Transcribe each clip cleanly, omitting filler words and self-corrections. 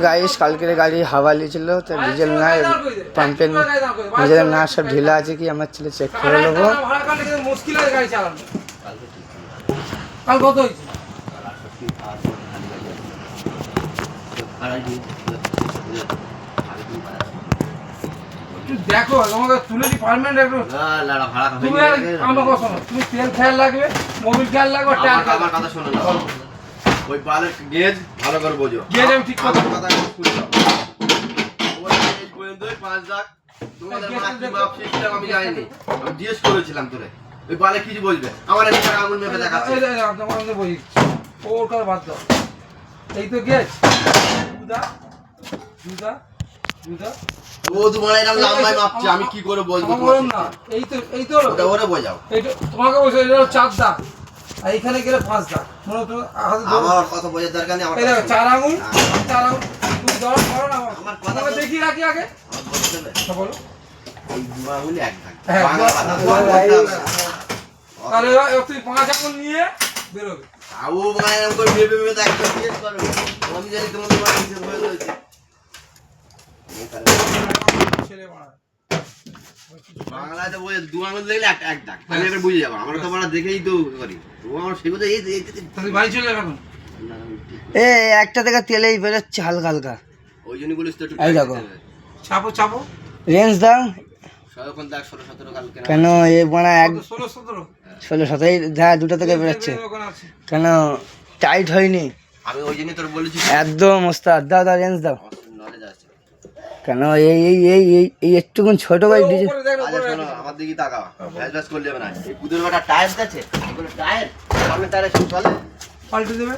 Guys কালকের গাড়ি হাওয়া লিয়েছিল তো ডিজেল না পাম্পের নিজেদের না সব ঢিলা আছে কি আমার ছেলে চেক করে নেবো। মুশকিল আছে গাড়ি চালানো। কাল কত হয়েছে? দেখো তোমাকে তুলে দি পারমেন্ট একটু তুমি আমার কথা শোনো, তুমি তেল খেয়াল রাখবে, মোবিল খেয়াল রাখবে, টায়ার আমার কথা শোনো না, ওই পালের গেজ ভালো করে বোঝো। গেজ আমি ঠিক কথা শুনে দাও, ওই গেজ পর্যন্ত 5 লাখ তোমাদের মাপ সিস্টেম আমি জানিনি, আমি জিজ্ঞেস করেছিলাম তোরে ওই পালে কিছু বলবে আমার একটা আঙুল মেপে দেখাচ্ছে। তোমাকে বলি ওর কথা বাদ দাও, এই তো গেজ দুদা দুদা দুদা ও তোমার এরকম লম্বাই মাপছে, আমি কি করে বলবো বলুন না। এই তো ওটা ওরে বোঝাও, এইটা তোমাকে বলছো এটা 4 দাগ আর এখানে গেলে 5 দাগ, মনে তো আমার কথা বোঝার দরকার নেই। আমার এই দেখো 4 আঙুল 4 আঙুল তুমি ধরো করো না, আমার কথা দেখি রাখি আগে তো বলো। এই দুই আঙুলে এক দাগ, হ্যাঁ, বাংলা কথা তাহলে তুই 5 আঙুল নিয়ে বেরোবে। আউ মানে এরকম করে ভেবে ভেবে দেখতে জিজ্ঞেস করবে, আমি জানি তোমাদের বাড়ি হিসেব হয়ে রয়েছে ছেলে মারা বাংলাতে বলে দু আঙুল দেখলে এক দাগ, আমি এবার বুঝে যাবো। আমরা তো আমরা দেখেই তো করি, ও আমার সেগুলো এই তুই বাড়ি চলে যাবে এখন। এ একটা থেকে তেলেই বেরোচ্ছে হালকা হালকা, ওই জন্য বলিস তো একটু এই দেখো চাপো চাপো রেঞ্জ দাও সয়খন দাগ 16-17 কালকে কেন এ মানে 16-17 16-17 হ্যাঁ দুটো থেকে বেরোচ্ছে কেন টাইট হয়নি। আমি ওই জন্য তোর বলেছি একদম ওস্তাদ দাও দাও রেঞ্জ দাও নলেজ আছে কেন এই এই এই এই এই একটুকুন ছোট ভাই ডিজেল আরে শোনো আমার দিকে তাকাও, ভ্যাস করলে হবে না। এই বুদের বেটা টায়ার আছে, এগুলো টায়ার সামনে টায়ারে শুন চলে পাল্টে দেবে।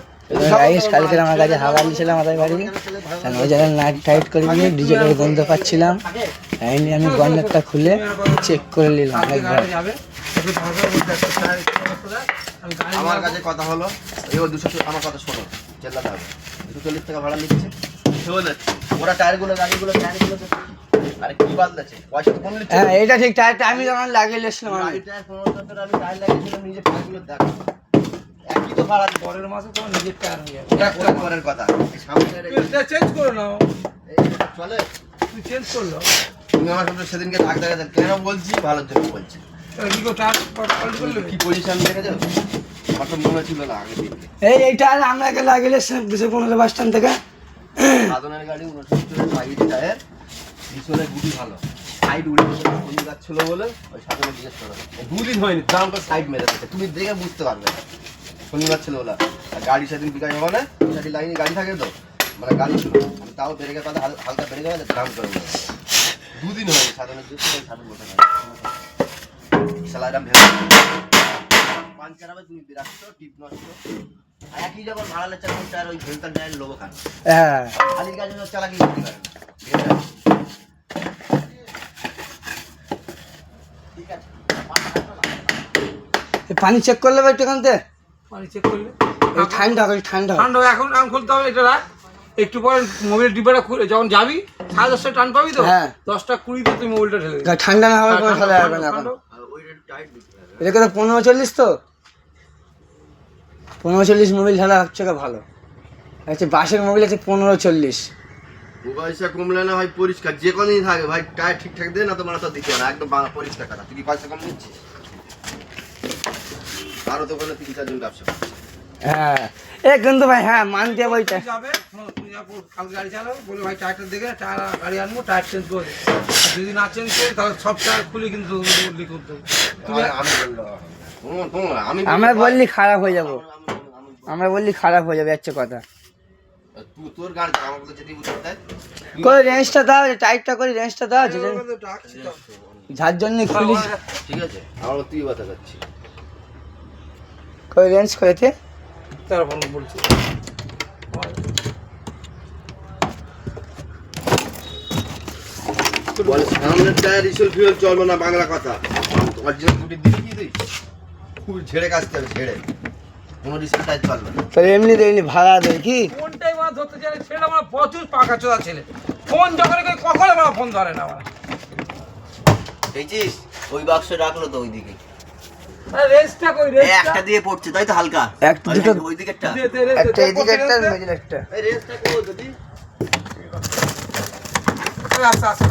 গাইস কালকে আমার কাছে হাওয়া দিয়েছিলাম আমাদের গাড়ি, ওই জায়গায় নাট টাইট করে দিয়ে ডিজেলের গন্ধ পাচ্ছিলাম, তাই নিয়ে আমি বন্ডারটা খুলে চেক করে নিলাম একবার। আমার কাছে কথা হলো এই 200 আমার কথা শোনো, চেল্লাতে হবে 240 টাকা ভাড়া নিচ্ছে চলে যাচ্ছে ওরা টায়ারগুলো গাড়িগুলো টায়ারগুলো আরে কি বালদাছে পয়সা তো কম নিচ্ছে। হ্যাঁ এটা ঠিক, টায়ারটা আমি যখন লাগিয়েছিলাম গাড়ি টায়ার 15-17 আমি টায়ার লাগিয়েছিলাম নিজে টায়ারগুলো দেখো একই তো ভাড়া পরের মাসে তোমার নিজের টায়ার হয়ে যাবে। এটা পরের কথা এই সামনে তুই চেঞ্জ করে নাও, এই চলে তুই চেঞ্জ করলো তুমি আমার সাথে সেদিনকে থাক দেখা কেন বলছি ভালোর জন্য বলছি। কি কো টায়ার পাল্টে করলে কি পজিশন দেখে যাও আমার তো মনে ছিল না আগে দিকে এই টায়ার আমরা আগে লাগিয়েছিলাম 215 বাস স্ট্যান্ড থেকে। সাধনের গাড়ি 69 সাইড টায়ার পিছনে গুটি ভালো সাইড উড়ে বন্ধু যাচ্ছিল বলে ওই সাধনে জিজ্ঞেস করো দুদিন হয়নি দাম করে সাইড মেরে দিচ্ছে তুমি দেখে বুঝতে পারবে শনিবার ছিল ওলা আর গাড়ি সেদিন বিকাশ হবে না সাইড লাইনে গাড়ি থাকে তো মানে গাড়ি আমি তাও ব্রেকের কথা হালকা ব্রেক হবে দাম করে দুদিন হয়নি সাধনের দিচ্ছে ওই সাধন বসে স্যালাইরাম ভেবে পাঞ্চার হবে তুমি বিরাট টিপ নষ্ট একই যখন ভাড়া লেচার করতে আর ওই ভেলতার টায়ার লোক খান হ্যাঁ খালি গাড়ি চালাকি করতে পারে না ঠিক আছে পানি চেক করলে ভাই একটু এখানতে পানি চেক করলে ঠান্ডা ঠান্ডা ঠান্ডা এখন আম খুলতে হবে এটা রাখ, একটু পরে মোবিল ডিব্বাটা খুলে যখন যাবি 10:30 টান পাবি তো, হ্যাঁ 10:20 তুই মোবিলটা ঢেলে দিবি। ঠান্ডা না হওয়ার কোনো ফলে আসবে না এখন। এটা কত 15-40 তো 15-40 মোবিল ঢালা হচ্ছে ভালো আচ্ছা বাসের মোবিল আছে 15-40 পয়সা কমলে না ভাই পরিষ্কার যে কোনই থাকে ভাই টায়ার ঠিকঠাক দে না তোমার তো দিতে না একদম পরিষ্কার করা তুই কি পয়সা কম নিচ্ছিস আরো তো কোনো 3-4 জন ব্যবসা হ্যাঁ এ কিন্তু ভাই হ্যাঁ মানতে বইটা যাবে তুমি যাবো কাল গাড়ি চালাবো বলে ভাই টায়ারটা দেখে টায়ার গাড়ি আনবো টায়ার চেঞ্জ করে দে। আর যদি না চেঞ্জ করি তাহলে সব টায়ার খুলে কিন্তু বদলি করতে হবে। আমি বললাম আমি আমরা বললি খারাপ হয়ে যাব, আমরা বললি খারাপ হয়ে যাবে হচ্ছে কথা। তুই তোর গাড়ি আমাকে তো যেতে বুঝতে করে রেঞ্জটা দাও টাইটটা করে রেঞ্জটা দাও যার জন্য খুলিস ঠিক আছে আমরা তুই কথা যাচ্ছি করে রেঞ্জ করেতে তারপর বলছি বলে সামনের টায়ার রিসেল ফিউল চলবে না বাংলা কথা অরিজিনাল গুটি দিবি কি তুই খুব ঝেড়ে কাজতে হবে ঝেড়ে কোনো রিসেল টায়ার চলবে না তো এমনি ভাড়া দেয় কি কোনটাই মাছ ধরতে চাইলে ছেলে আমার প্রচুর পাকা চোদা ছেলে ফোন যখন কখনো আমার ফোন ধরে না আমার দেখছিস ওই বাক্সে রাখলো তো ওইদিকে রেস্টটা কই রেস্টটা একটা দিয়ে পড়ছে তাই তো হালকা একটা দুটো ওই দিকে একটা একটা এদিকে একটা মিডল একটা এই রেসটা কো যদি আস্তে আস্তে